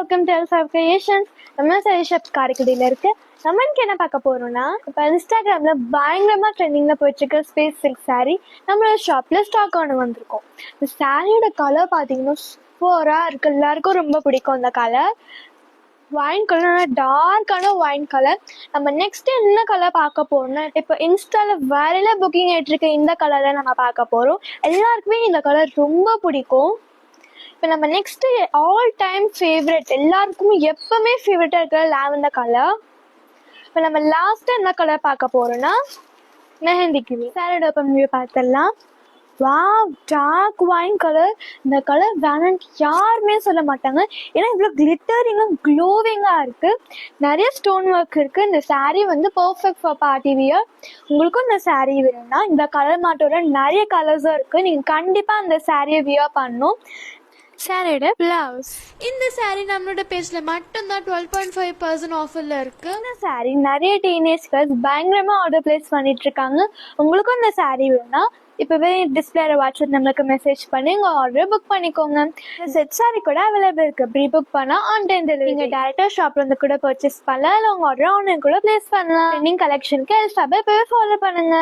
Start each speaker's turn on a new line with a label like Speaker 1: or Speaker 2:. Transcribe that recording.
Speaker 1: Welcome to L five creations. நம்ம shop காரைக்குடியில் இருக்கு. நம்ம இன்னைக்கு என்ன பார்க்க போறோம்னா, இப்போ இன்ஸ்டாகிராம்ல பயங்கரமா ட்ரெண்டிங்ல போயிட்டு இருக்க ஸ்பேஸ் சில்க் சாரீ நம்மளோட ஷாப்ல ஸ்டாக் ஒன்று வந்திருக்கோம். இந்த சாரியோட கலர் பார்த்தீங்கன்னா சூப்பரா இருக்கு, எல்லாருக்கும் ரொம்ப பிடிக்கும். இந்த கலர் வைன் கலர், டார்க்கான வைன் கலர். நம்ம நெக்ஸ்ட் என்ன கலர் பார்க்க போறோம்னா, இப்போ இன்ஸ்டால வேலையில புக்கிங் ஆயிட்டு இருக்க இந்த கலர் தான் நம்ம பார்க்க போறோம். எல்லாருக்குமே இந்த கலர் ரொம்ப பிடிக்கும். இப்போ நம்ம நெக்ஸ்ட் ஆல் டைம் ஃபேவரட், எல்லாருக்குமே எப்பவுமே ஃபேவரட்டாக இருக்கிற லாவெண்டர் கலர். இப்போ நம்ம லாஸ்ட்டாக என்ன கலர் பார்க்க போறோம்னா மெஹந்தி கிரீன். சாரோட வியூ பார்த்துடலாம். Wow, dark wine colour. இந்த கலர் வேணான்ட்டு யாருமே சொல்ல மாட்டாங்க, ஏன்னா இவ்வளோ கிளிட்டரிங்காக க்ளோவிங்காக இருக்குது. நிறைய ஸ்டோன் ஒர்க் இருக்குது. இந்த சாரீ வந்து பர்ஃபெக்ட் ஃபார் பார்ட்டி வியர். உங்களுக்கும் இந்த சாரீ வேணும்னா இந்த கலர் மாட்டோட நிறைய கலர்ஸும் இருக்குது. நீங்கள் கண்டிப்பாக அந்த சாரியை வியர் பண்ணணும். சாரியோட பிளவுஸ்.
Speaker 2: இந்த சாரீ நம்மளோட பேஜ்ல மட்டும்தான் 12.5% ஆஃபர்ல இருக்கு.
Speaker 1: இந்த சாரீ நிறைய டீனேஜ் கேர்ள்ஸ் பயங்கரமா ஆர்டர் பிளேஸ் பண்ணிட்டு இருக்காங்க. உங்களுக்கும் இந்த சாரீ வேணும்னா இப்பவே டிஸ்பிளேல வாட்ஸ்அப் நம்மளுக்கு மெசேஜ் பண்ணி உங்க ஆர்டர் புக் பண்ணிக்கோங்க. செட் சாரீ கூட அவைலபிள் இருக்கு. ப்ரீ புக் பண்ணா ஆன் டைம் டெலிவரி. நீங்க டைரக்டா ஷாப்ல இருந்து கூட பர்ச்சேஸ் பண்ணலாம், இல்லை உங்க ஆர்டர் ஆன்லைன் கூட பிளேஸ் பண்ணலாம். ட்ரெண்டிங் கலெக்ஷனுக்கு எல்ஃபைவை ஃபாலோ பண்ணுங்க.